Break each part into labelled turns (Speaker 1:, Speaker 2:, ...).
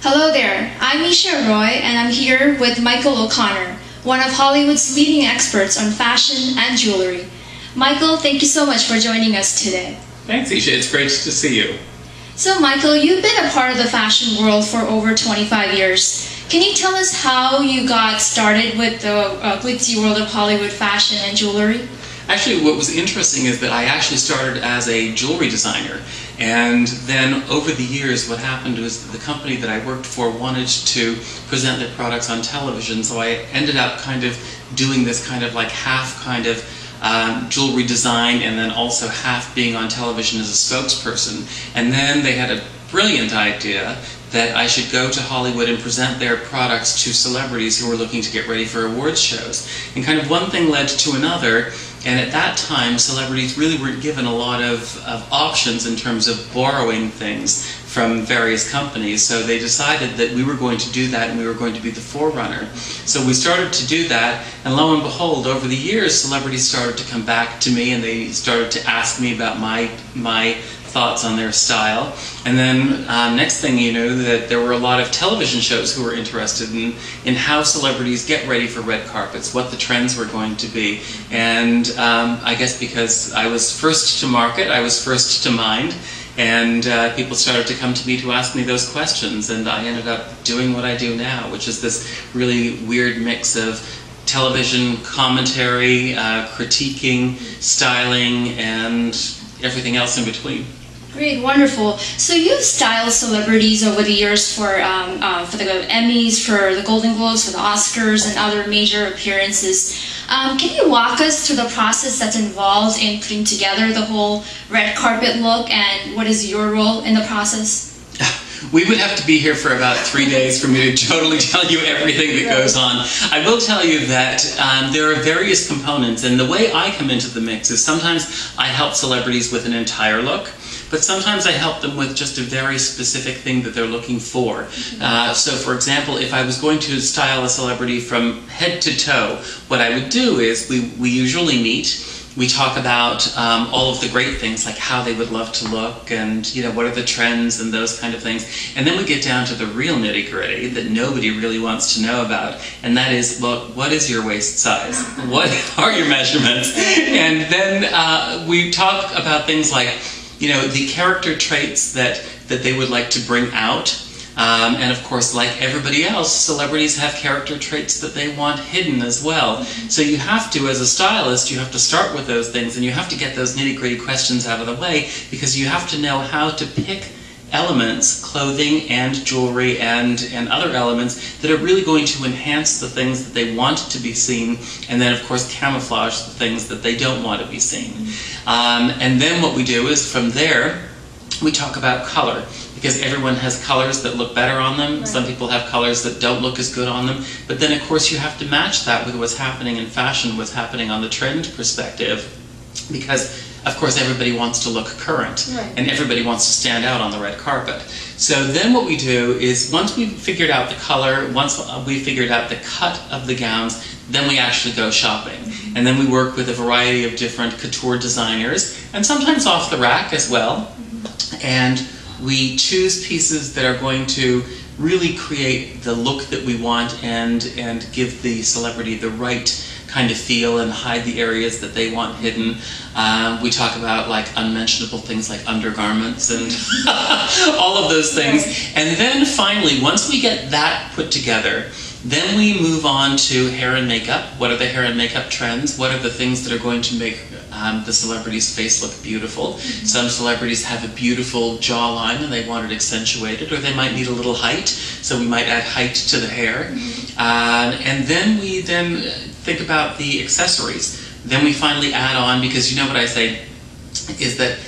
Speaker 1: Hello there, I'm Isha Roy and I'm here with Michael O'Connor, one of Hollywood's leading experts on fashion and jewelry. Michael, thank you so much for joining us today.
Speaker 2: Thanks, Isha. It's great to see you.
Speaker 1: So Michael, you've been a part of the fashion world for over 25 years. Can you tell us how you got started with the glitzy world of Hollywood fashion and jewelry?
Speaker 2: Actually, what was interesting is that I actually started as a jewelry designer, and then over the years what happened was that the company that I worked for wanted to present their products on television, so I ended up kind of doing this kind of like half kind of jewelry design and then also half being on television as a spokesperson. And then they had a brilliant idea that I should go to Hollywood and present their products to celebrities who were looking to get ready for awards shows. And kind of one thing led to another, and at that time celebrities really weren't given a lot of options in terms of borrowing things from various companies, so they decided that we were going to do that and we were going to be the forerunner. So we started to do that, and lo and behold, over the years celebrities started to come back to me and they started to ask me about my thoughts on their style. And then next thing you know, that there were a lot of television shows who were interested in how celebrities get ready for red carpets, what the trends were going to be. And I guess because I was first to market, I was first to mind, and people started to come to me to ask me those questions, and I ended up doing what I do now, which is this really weird mix of television commentary, critiquing, styling, and everything else in between.
Speaker 1: Great, wonderful. So you've styled celebrities over the years for the Emmys, for the Golden Globes, for the Oscars, and other major appearances. Can you walk us through the process that's involved in putting together the whole red carpet look, and what is your role in the process?
Speaker 2: We would have to be here for about 3 days for me to totally tell you everything that goes on. I will tell you that there are various components, and the way I come into the mix is sometimes I help celebrities with an entire look, but sometimes I help them with just a very specific thing that they're looking for. So for example, if I was going to style a celebrity from head to toe, what I would do is we usually meet. We talk about all of the great things, like how they would love to look, and what are the trends and those kind of things. And then we get down to the real nitty-gritty that nobody really wants to know about, and that is, well, what is your waist size? What are your measurements? And then we talk about things like, the character traits that they would like to bring out. And of course, like everybody else, celebrities have character traits that they want hidden as well. So you have to, as a stylist, you have to start with those things, and you have to get those nitty-gritty questions out of the way, because you have to know how to pick elements, clothing and jewelry and other elements that are really going to enhance the things that they want to be seen, and then of course camouflage the things that they don't want to be seen. And then what we do is, from there, we talk about color, because everyone has colors that look better on them. Right. Some people have colors that don't look as good on them. But then of course you have to match that with what's happening in fashion, what's happening on the trend perspective, because of course everybody wants to look current. Right. And everybody wants to stand out on the red carpet. So then what we do is, once we've figured out the color, once we figured out the cut of the gowns, then we actually go shopping. And then we work with a variety of different couture designers, and sometimes off the rack as well. And we choose pieces that are going to really create the look that we want and give the celebrity the right kind of feel and hide the areas that they want hidden. We talk about like unmentionable things like undergarments and all of those things. And then finally, once we get that put together, then we move on to hair and makeup. What are the hair and makeup trends? What are the things that are going to make the celebrity's face look beautiful? Some celebrities have a beautiful jawline and they want it accentuated, or they might need a little height, so we might add height to the hair. And then we think about the accessories. Then we finally add on, because what I say is that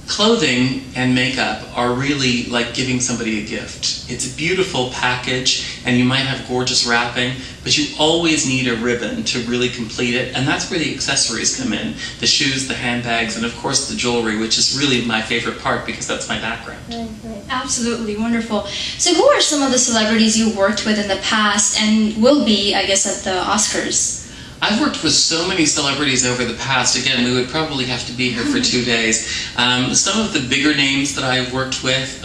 Speaker 2: clothing and makeup are really like giving somebody a gift. It's a beautiful package, and you might have gorgeous wrapping, but you always need a ribbon to really complete it, and that's where the accessories come in. The shoes, the handbags, and of course the jewelry, which is really my favorite part because that's my background.
Speaker 1: Right. Absolutely wonderful. So who are some of the celebrities you worked with in the past and will be, I guess, at the Oscars?
Speaker 2: I've worked with so many celebrities over the past. Again, we would probably have to be here for 2 days. Some of the bigger names that I've worked with,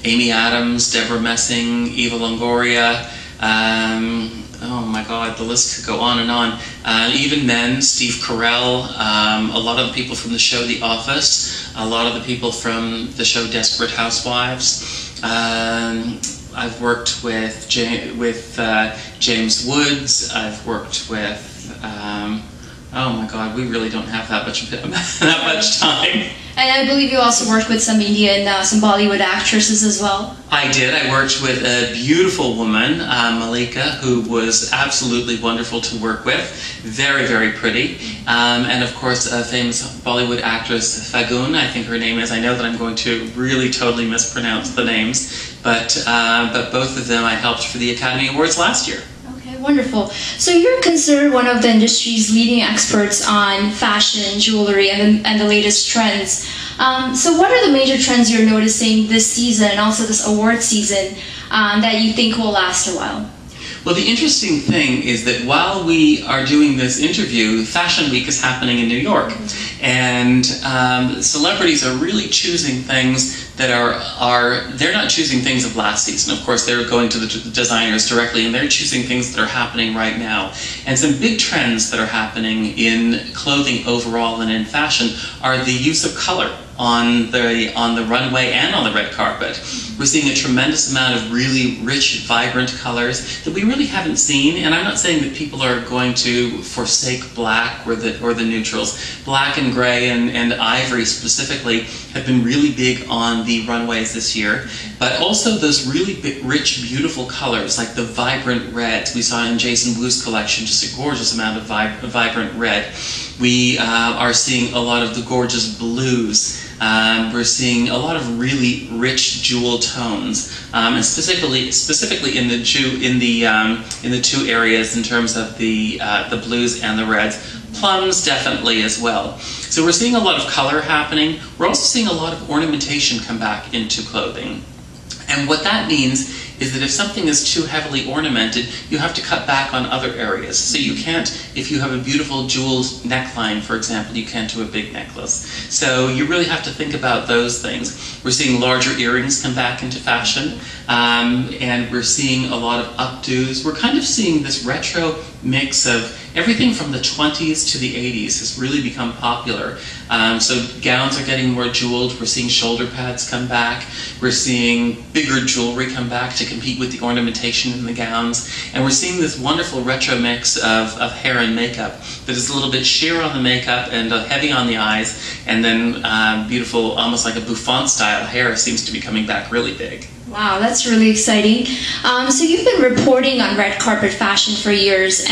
Speaker 2: Amy Adams, Deborah Messing, Eva Longoria. Oh my God, the list could go on and on. Even men, Steve Carell, a lot of the people from the show The Office, a lot of the people from the show Desperate Housewives. I've worked with James Woods. I've worked with, oh my God, we really don't have that much time.
Speaker 1: And I believe you also worked with some Indian, some Bollywood actresses as well.
Speaker 2: I did. I worked with a beautiful woman, Malika, who was absolutely wonderful to work with. Very, very pretty. And of course, a famous Bollywood actress, Fagun, I think her name is. I know that I'm going to really totally mispronounce the names, but both of them I helped for the Academy Awards last year.
Speaker 1: Wonderful. So you're considered one of the industry's leading experts on fashion, jewelry, and the latest trends. So what are the major trends you're noticing this season and also this award season that you think will last a while?
Speaker 2: Well, the interesting thing is that while we are doing this interview, Fashion Week is happening in New York. And celebrities are really choosing things that they're not choosing things of last season. Of course, they're going to the designers directly, and they're choosing things that are happening right now. And some big trends that are happening in clothing overall and in fashion are the use of color on the runway and on the red carpet. We're seeing a tremendous amount of really rich, vibrant colors that we really haven't seen. And I'm not saying that people are going to forsake black or the neutrals. Black and gray and ivory specifically have been really big on the runways this year. But also those really rich, beautiful colors like the vibrant reds. We saw in Jason Wu's collection just a gorgeous amount of vibrant red. We are seeing a lot of the gorgeous blues. We're seeing a lot of really rich jewel tones, and specifically in the two areas in terms of the blues and the reds. Plums definitely as well. So we're seeing a lot of color happening. We're also seeing a lot of ornamentation come back into clothing. And what that means is that if something is too heavily ornamented, you have to cut back on other areas. So you can't, if you have a beautiful jeweled neckline, for example, you can't do a big necklace. So you really have to think about those things. We're seeing larger earrings come back into fashion, and we're seeing a lot of updos. We're kind of seeing this retro mix of everything from the 20s to the 80s has really become popular. So gowns are getting more jeweled. We're seeing shoulder pads come back. We're seeing bigger jewelry come back to compete with the ornamentation in the gowns. And we're seeing this wonderful retro mix of hair and makeup that is a little bit sheer on the makeup and heavy on the eyes, and then beautiful, almost like a bouffant style hair seems to be coming back really big.
Speaker 1: Wow, that's really exciting. So you've been reporting on red carpet fashion for years.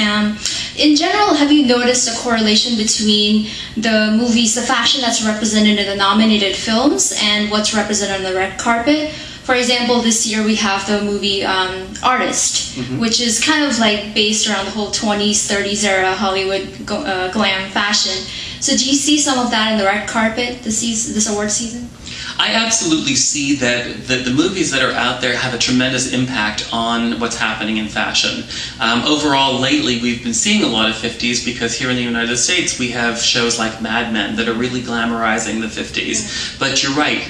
Speaker 1: In general, have you noticed a correlation between the movies, the fashion that's represented in the nominated films and what's represented on the red carpet? For example, this year we have the movie Artist, which is kind of like based around the whole 20s, 30s era Hollywood glam fashion. So do you see some of that in the red carpet this award season?
Speaker 2: I absolutely see that the movies that are out there have a tremendous impact on what's happening in fashion. Overall, lately, we've been seeing a lot of 50s because here in the United States, we have shows like Mad Men that are really glamorizing the 50s. But you're right,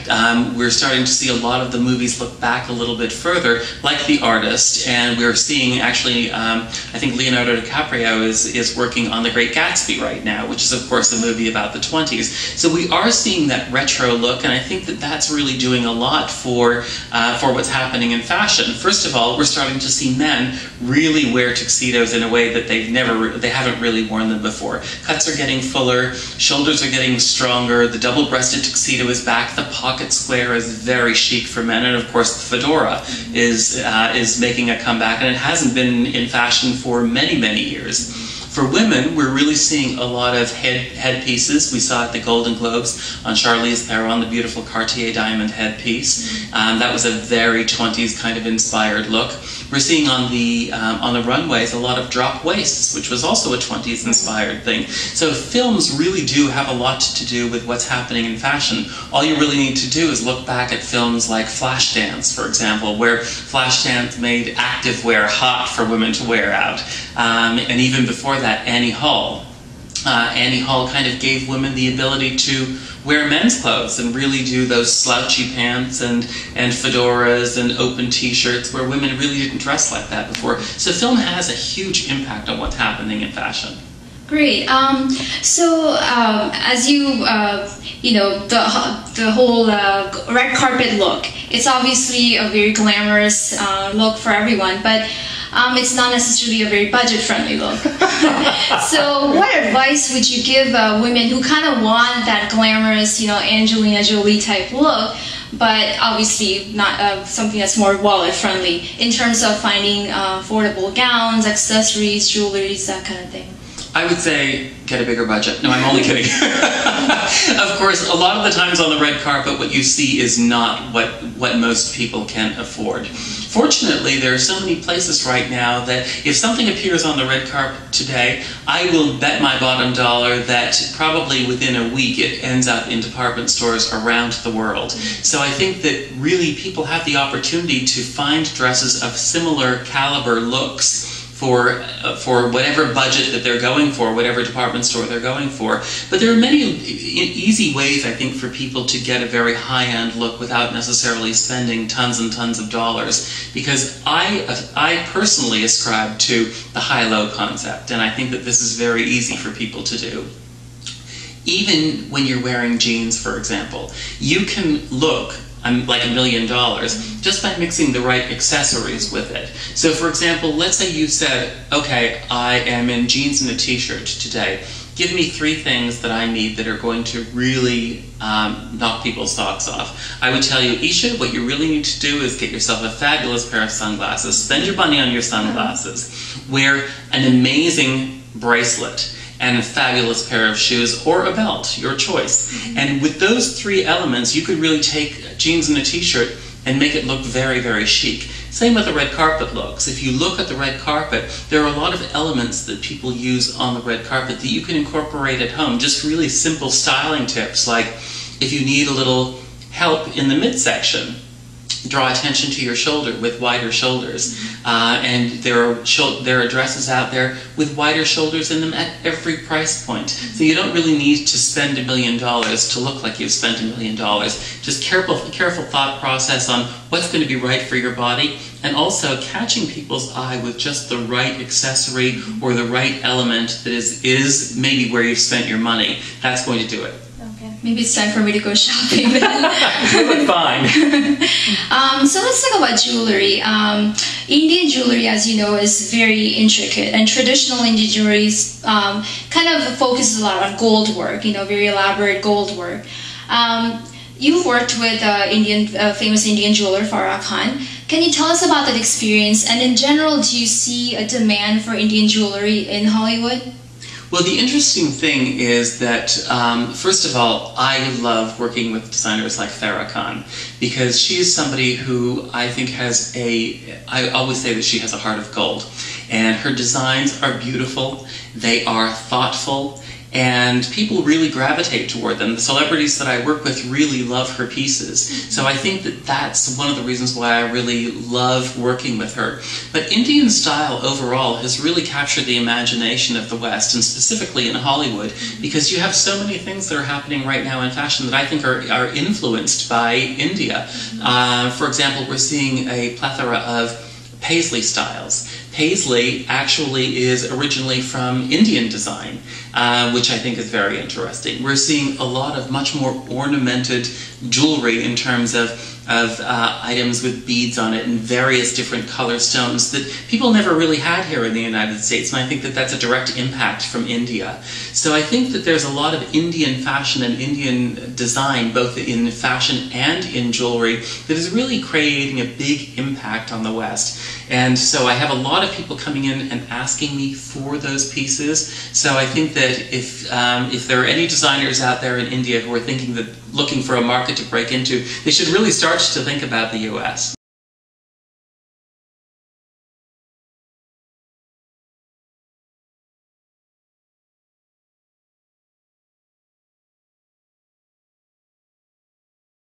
Speaker 2: we're starting to see a lot of the movies look back a little bit further, like The Artist, and we're seeing actually, I think Leonardo DiCaprio is working on The Great Gatsby right now, which is of course a movie about the 20s. So we are seeing that retro look, and I think that's really doing a lot for what's happening in fashion. First of all, we're starting to see men really wear tuxedos in a way that they haven't really worn them before. Cuts are getting fuller, shoulders are getting stronger, the double-breasted tuxedo is back, the pocket square is very chic for men, and of course the fedora is making a comeback, and it hasn't been in fashion for many, many years. For women, we're really seeing a lot of headpieces. We saw at the Golden Globes on Charlize Theron, the beautiful Cartier diamond headpiece. That was a very 20s kind of inspired look. We're seeing on the runways a lot of drop waists, which was also a 20s inspired thing. So films really do have a lot to do with what's happening in fashion. All you really need to do is look back at films like Flashdance, for example, where Flashdance made activewear hot for women to wear out. And even before that, Annie Hall. Annie Hall kind of gave women the ability to wear men's clothes and really do those slouchy pants and fedoras and open t-shirts where women really didn't dress like that before. So film has a huge impact on what's happening in fashion.
Speaker 1: Great. As you know, the whole red carpet look, it's obviously a very glamorous look for everyone, but it's not necessarily a very budget-friendly look. So what advice would you give women who kind of want that glamorous, you know, Angelina Jolie type look, but obviously not something that's more wallet-friendly in terms of finding affordable gowns, accessories, jewelries, that kind of thing?
Speaker 2: I would say get a bigger budget. No, I'm only kidding. Of course, a lot of the times on the red carpet, what you see is not what most people can afford. Fortunately, there are so many places right now that if something appears on the red carpet today, I will bet my bottom dollar that probably within a week it ends up in department stores around the world. So I think that really people have the opportunity to find dresses of similar caliber looks for whatever budget that they're going for, whatever department store they're going for. But there are many easy ways, I think, for people to get a very high-end look without necessarily spending tons and tons of dollars. Because I personally ascribe to the high-low concept, and I think that this is very easy for people to do. Even when you're wearing jeans, for example, you can look like $1 million just by mixing the right accessories with it. So for example, let's say you said, okay, I am in jeans and a t-shirt today. Give me 3 things that I need that are going to really knock people's socks off. I would tell you, Isha, what you really need to do is get yourself a fabulous pair of sunglasses. Spend your money on your sunglasses. Wear an amazing bracelet and a fabulous pair of shoes or a belt, your choice. And with those 3 elements, you could really take jeans and a t-shirt and make it look very, very chic. Same with the red carpet looks. If you look at the red carpet, there are a lot of elements that people use on the red carpet that you can incorporate at home. Just really simple styling tips, like if you need a little help in the midsection, draw attention to your shoulder with wider shoulders. And there are dresses out there with wider shoulders in them at every price point. So you don't really need to spend $1 million to look like you've spent $1 million. Just careful thought process on what's going to be right for your body, and also catching people's eye with just the right accessory or the right element that is maybe where you've spent your money. That's going to do it.
Speaker 1: Maybe it's time for me to go shopping.
Speaker 2: You look fine.
Speaker 1: So let's talk about jewelry. Indian jewelry, as you know, is very intricate, and traditional Indian jewelry kind of focuses a lot on gold work, you know, very elaborate gold work. You've worked with famous Indian jeweler Farah Khan. Can you tell us about that experience? And in general, do you see a demand for Indian jewelry in Hollywood?
Speaker 2: Well, the interesting thing is that, first of all, I love working with designers like Farah Khan, because she is somebody who I think has I always say that she has a heart of gold. And her designs are beautiful, they are thoughtful, and people really gravitate toward them. The celebrities that I work with really love her pieces. So I think that that's one of the reasons why I really love working with her. But Indian style overall has really captured the imagination of the West, and specifically in Hollywood, because you have so many things that are happening right now in fashion that I think are influenced by India. For example, we're seeing a plethora of Paisley styles. Paisley actually is originally from Indian design, which I think is very interesting. We're seeing a lot of much more ornamented jewelry in terms of items with beads on it and various different color stones that people never really had here in the United States, and I think that that's a direct impact from India. So I think that there's a lot of Indian fashion and Indian design, both in fashion and in jewelry, that is really creating a big impact on the West. And so I have a lot of people coming in and asking me for those pieces. So I think that if there are any designers out there in India who are looking for a market to break into, they should really start to think about the US.